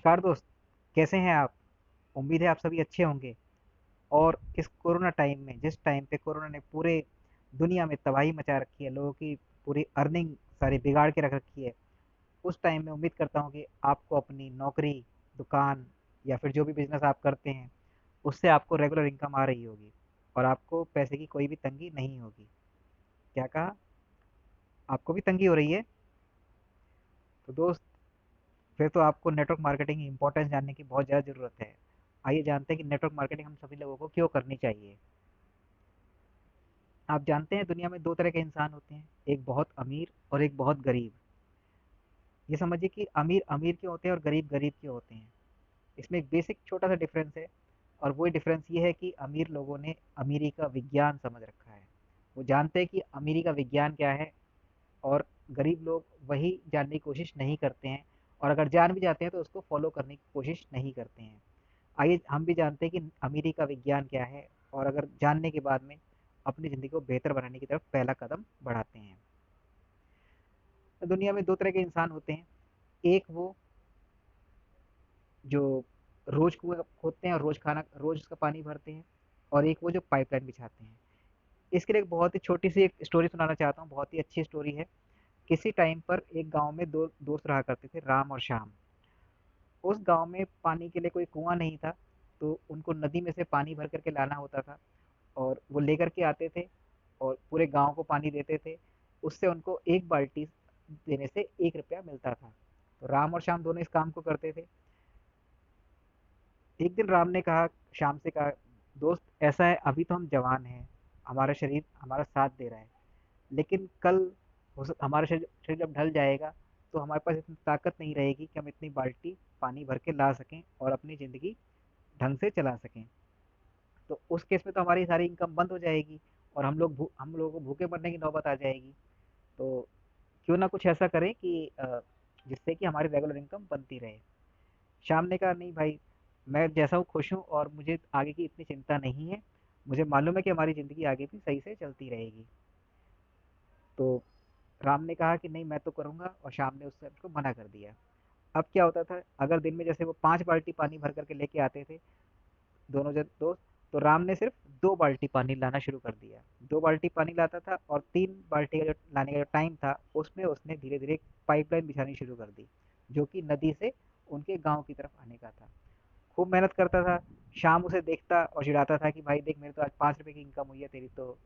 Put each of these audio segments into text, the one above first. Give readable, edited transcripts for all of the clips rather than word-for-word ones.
नमस्कार दोस्त। कैसे हैं आप? उम्मीद है आप सभी अच्छे होंगे। और इस कोरोना टाइम में, जिस टाइम पे कोरोना ने पूरे दुनिया में तबाही मचा रखी है, लोगों की पूरी अर्निंग सारी बिगाड़ के रख रखी है, उस टाइम में उम्मीद करता हूँ कि आपको अपनी नौकरी, दुकान या फिर जो भी बिजनेस आप करते हैं, उससे आपको रेगुलर इनकम आ रही होगी और आपको पैसे की कोई भी तंगी नहीं होगी। क्या कहा? आपको भी तंगी हो रही है? तो दोस्त, फिर तो आपको नेटवर्क मार्केटिंग की इंपॉर्टेंस जानने की बहुत ज़्यादा ज़रूरत है। आइए जानते हैं कि नेटवर्क मार्केटिंग हम सभी लोगों को क्यों करनी चाहिए। आप जानते हैं दुनिया में दो तरह के इंसान होते हैं, एक बहुत अमीर और एक बहुत गरीब। ये समझिए कि अमीर अमीर क्यों होते हैं और गरीब गरीब क्यों होते हैं। इसमें एक बेसिक छोटा सा डिफरेंस है, और वही डिफरेंस ये है कि अमीर लोगों ने अमीरी का विज्ञान समझ रखा है। वो जानते हैं कि अमीरी का विज्ञान क्या है, और गरीब लोग वही जानने की कोशिश नहीं करते हैं, और अगर जान भी जाते हैं तो उसको फॉलो करने की कोशिश नहीं करते हैं। आइए हम भी जानते हैं कि अमीरी का विज्ञान क्या है, और अगर जानने के बाद में अपनी ज़िंदगी को बेहतर बनाने की तरफ पहला कदम बढ़ाते हैं। तो दुनिया में दो तरह के इंसान होते हैं। एक वो जो रोज कुएं खोदते हैं और रोज उसका पानी भरते हैं, और एक वो जो पाइपलाइन बिछाते हैं। इसके लिए एक बहुत ही छोटी सी एक स्टोरी सुनाना चाहता हूँ, बहुत ही अच्छी स्टोरी है। किसी टाइम पर एक गांव में दो दोस्त रहा करते थे, राम और श्याम। उस गांव में पानी के लिए कोई कुआं नहीं था, तो उनको नदी में से पानी भर करके लाना होता था, और वो लेकर के आते थे और पूरे गांव को पानी देते थे। उससे उनको एक बाल्टी देने से 1 रुपया मिलता था। तो राम और श्याम दोनों इस काम को करते थे। एक दिन राम ने कहा, श्याम से कहा, दोस्त ऐसा है, अभी तो हम जवान हैं, हमारा शरीर हमारा साथ दे रहा है, लेकिन कल हमारा शरीर जब ढल जाएगा तो हमारे पास इतनी ताकत नहीं रहेगी कि हम इतनी बाल्टी पानी भर के ला सकें और अपनी ज़िंदगी ढंग से चला सकें। तो उस केस में तो हमारी सारी इनकम बंद हो जाएगी, और हम लोगों को भूखे मरने की नौबत आ जाएगी। तो क्यों ना कुछ ऐसा करें कि जिससे कि हमारी रेगुलर इनकम बनती रहे। श्याम ने कहा, नहीं भाई, मैं जैसा हूँ खुश हूँ और मुझे आगे की इतनी चिंता नहीं है। मुझे मालूम है कि हमारी ज़िंदगी आगे भी सही से चलती रहेगी। तो राम ने कहा कि नहीं, मैं तो करूँगा, और श्याम ने उससे उसको मना कर दिया। अब क्या होता था, अगर दिन में जैसे वो 5 बाल्टी पानी भर करके लेके आते थे दोनों जन दोस्त, तो राम ने सिर्फ 2 बाल्टी पानी लाना शुरू कर दिया। 2 बाल्टी पानी लाता था, और 3 बाल्टी का जो लाने का जो टाइम था, उसमें उसने धीरे धीरे पाइपलाइन बिछानी शुरू कर दी, जो कि नदी से उनके गांव की तरफ आने का था। खूब मेहनत करता था। शाम उसे देखता और चिढ़ाता था कि भाई देख, मेरे तो आज 5 रुपए की इनकम हुई है, तेरी तो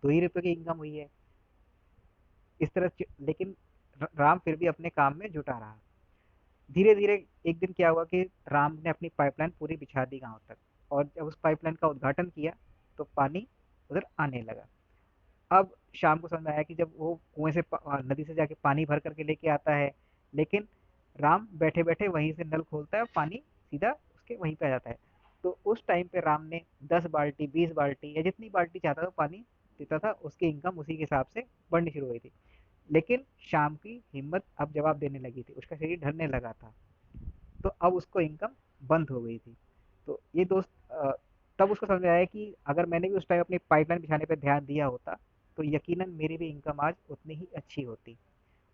2 ही रुपए की इनकम हुई है। इस तरह लेकिन राम फिर भी अपने काम में जुटा रहा। धीरे धीरे एक दिन क्या हुआ कि राम ने अपनी पाइपलाइन पूरी बिछा दी गांव तक, और जब उस पाइपलाइन का उद्घाटन किया तो पानी उधर आने लगा। अब शाम को समझ में आया कि जब वो कुएं से नदी से जाके पानी भर करके लेके आता है, लेकिन राम बैठे बैठे वहीं से नल खोलता है और पानी सीधा उसके वहीं पे आ जाता है। तो उस टाइम पे राम ने 10 बाल्टी, 20 बाल्टी, या जितनी बाल्टी चाहता था पानी देता था, उसकी इनकम उसी के हिसाब से बढ़नी शुरू हो गई थी। लेकिन शाम की हिम्मत अब जवाब देने लगी थी, उसका शरीर ढलने लगा था, तो अब उसको इनकम बंद हो गई थी। तो ये दोस्त, तब उसको समझ में आया कि अगर मैंने भी उस टाइम अपनी पाइपलाइन बिछाने पे ध्यान दिया होता, तो यकीनन मेरी भी इनकम आज उतनी ही अच्छी होती,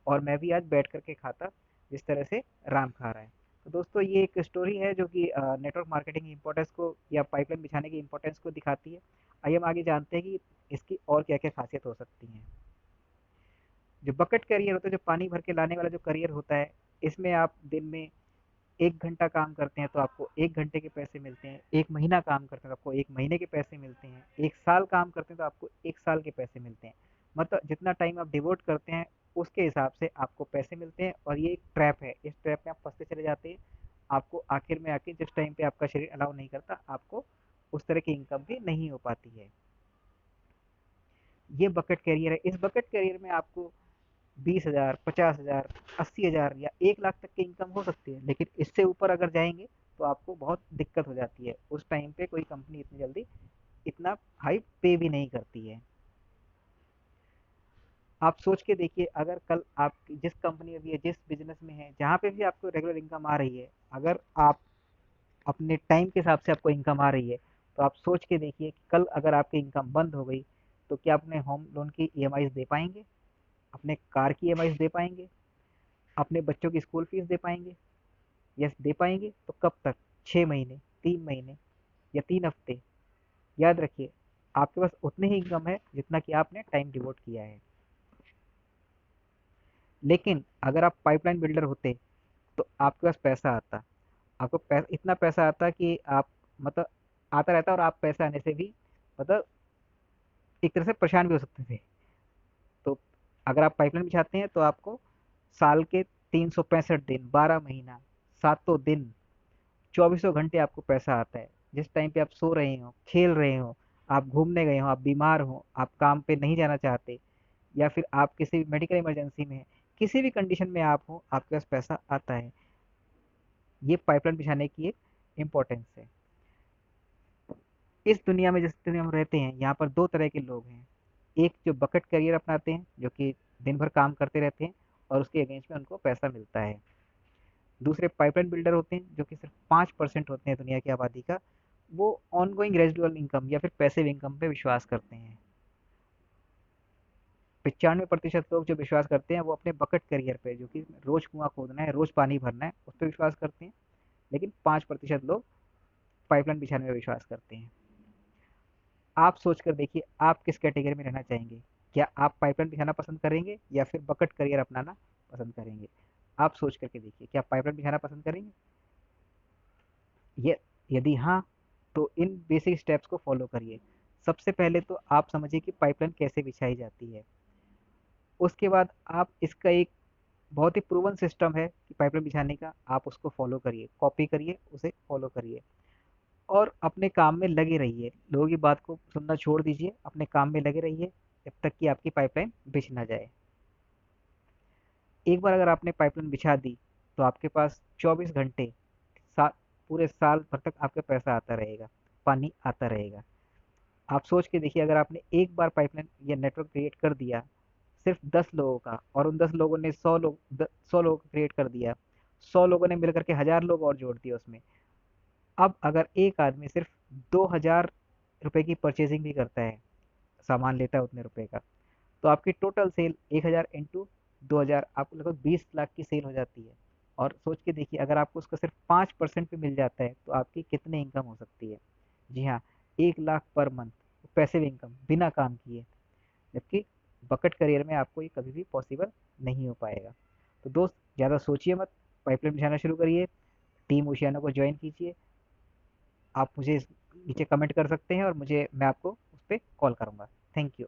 और मैं भी आज बैठ करके खाता जिस तरह से राम खा रहा है। तो दोस्तों, ये एक स्टोरी है जो कि नेटवर्क मार्केटिंग की इंपॉर्टेंस को या पाइपलाइन बिछाने की इंपॉर्टेंस को दिखाती है। आइए हम आगे जानते हैं कि इसकी और क्या क्या खासियत हो सकती हैं। जो बकेट करियर होता है, जो पानी भर के लाने वाला जो करियर होता है, इसमें आप दिन में 1 घंटा काम करते हैं तो आपको 1 घंटे के पैसे मिलते हैं, 1 महीना काम करते हैं तो आपको 1 महीने के पैसे मिलते हैं, 1 साल काम करते हैं तो आपको 1 साल के पैसे मिलते हैं। मतलब जितना टाइम आप डिवोट करते हैं, उसके हिसाब से आपको पैसे मिलते हैं, और ये एक ट्रैप है, इस ट्रैप में आप फंसते चले जाते हैं। आपको आखिर में आके जिस टाइम पे आपका शरीर अलाउ नहीं करता, आपको उस तरह की इनकम भी नहीं हो पाती है। ये बकेट कैरियर है। इस बकेट कैरियर में आपको 20,000, 50,000, 80,000 या 1 लाख तक की इनकम हो सकती है, लेकिन इससे ऊपर अगर जाएंगे तो आपको बहुत दिक्कत हो जाती है। उस टाइम पे कोई कंपनी इतनी जल्दी इतना हाई पे भी नहीं करती है। आप सोच के देखिए, अगर कल आप जिस कंपनी में भी है, जिस बिजनेस में है, जहाँ पे भी आपको रेगुलर इनकम आ रही है, अगर आप अपने टाइम के हिसाब से आपको इनकम आ रही है, तो आप सोच के देखिए कि कल अगर आपकी इनकम बंद हो गई, तो क्या अपने होम लोन की ईएमआई दे पाएंगे? अपने कार की ईएमआई दे पाएंगे? अपने बच्चों की स्कूल फीस दे पाएंगे? यस दे पाएंगे तो कब तक? 6 महीने, 3 महीने या 3 हफ्ते? याद रखिए, आपके पास उतने ही इनकम है जितना कि आपने टाइम डिवोट किया है। लेकिन अगर आप पाइपलाइन बिल्डर होते तो आपके पास पैसा आता, आपको इतना पैसा आता कि आप मतलब आता रहता, और आप पैसा आने से भी मतलब एक तरह से परेशान भी हो सकते थे। तो अगर आप पाइपलाइन बिछाते हैं तो आपको साल के 365 दिन, 12 महीना, सातों दिन, चौबीसों घंटे आपको पैसा आता है। जिस टाइम पे आप सो रहे हो, खेल रहे हो, आप घूमने गए हो, आप बीमार हो, आप काम पे नहीं जाना चाहते, या फिर आप किसी भी मेडिकल इमरजेंसी में हैं, किसी भी कंडीशन में आप हो, आपके पास पैसा आता है। ये पाइपलाइन बिछाने की एक इम्पोर्टेंस है। इस दुनिया में, जिस दुनिया में हम रहते हैं, यहाँ पर दो तरह के लोग हैं। एक जो बकेट करियर अपनाते हैं, जो कि दिन भर काम करते रहते हैं और उसके अगेंस्ट में उनको पैसा मिलता है। दूसरे पाइपलाइन बिल्डर होते हैं, जो कि सिर्फ 5% होते हैं दुनिया की आबादी का। वो ऑनगोइंग रेजिडुअल इनकम या फिर पैसिव इनकम पे विश्वास करते हैं। 95% लोग जो विश्वास करते हैं वो अपने बकेट करियर पे, जो कि रोज कुआं खोदना है, रोज पानी भरना है, उस पर विश्वास करते हैं। लेकिन 5% लोग पाइपलाइन बिछाने में विश्वास करते हैं। आप सोच कर देखिए, आप किस कैटेगरी में रहना चाहेंगे? क्या आप पाइपलाइन बिछाना पसंद करेंगे या फिर बकेट करियर अपनाना पसंद करेंगे? आप सोच करके देखिए, क्या पाइपलाइन बिछाना पसंद करेंगे? ये यदि हाँ, तो इन बेसिक स्टेप्स को फॉलो करिए। सबसे पहले तो आप समझिए कि पाइपलाइन कैसे बिछाई जाती है। उसके बाद आप इसका एक बहुत ही प्रूवन सिस्टम है कि पाइपलाइन बिछाने का, आप उसको फॉलो करिए, कॉपी करिए, उसे फॉलो करिए और अपने काम में लगे रहिए। लोगों की बात को सुनना छोड़ दीजिए, अपने काम में लगे रहिए जब तक कि आपकी पाइपलाइन बिछ ना जाए। एक बार अगर आपने पाइपलाइन बिछा दी तो आपके पास 24 घंटे, सा, पूरे साल भर तक आपका पैसा आता रहेगा, पानी आता रहेगा। आप सोच के देखिए, अगर आपने एक बार पाइपलाइन या नेटवर्क क्रिएट कर दिया सिर्फ 10 लोगों का, और उन 10 लोगों ने 100 लोगों का क्रिएट कर दिया, 100 लोगों ने मिलकर के 1000 लोग और जोड़ दिए उसमें। अब अगर एक आदमी सिर्फ 2000 रुपए की परचेजिंग भी करता है, सामान लेता है उतने रुपए का, तो आपकी टोटल सेल 1000 इंटू 2000, आपको लगभग 20 लाख की सेल हो जाती है। और सोच के देखिए, अगर आपको उसका सिर्फ 5% पे मिल जाता है तो आपकी कितनी इनकम हो सकती है? जी हाँ, 1 lakh per month, passive income, बिना काम किए। जबकि बकेट करियर में आपको ये कभी भी पॉसिबल नहीं हो पाएगा। तो दोस्त, ज़्यादा सोचिए मत, पाइपलाइन बिछाना शुरू करिए, टीम ओशियाना को ज्वाइन कीजिए। आप मुझे नीचे कमेंट कर सकते हैं और मैं आपको उस पर कॉल करूँगा। Thank you.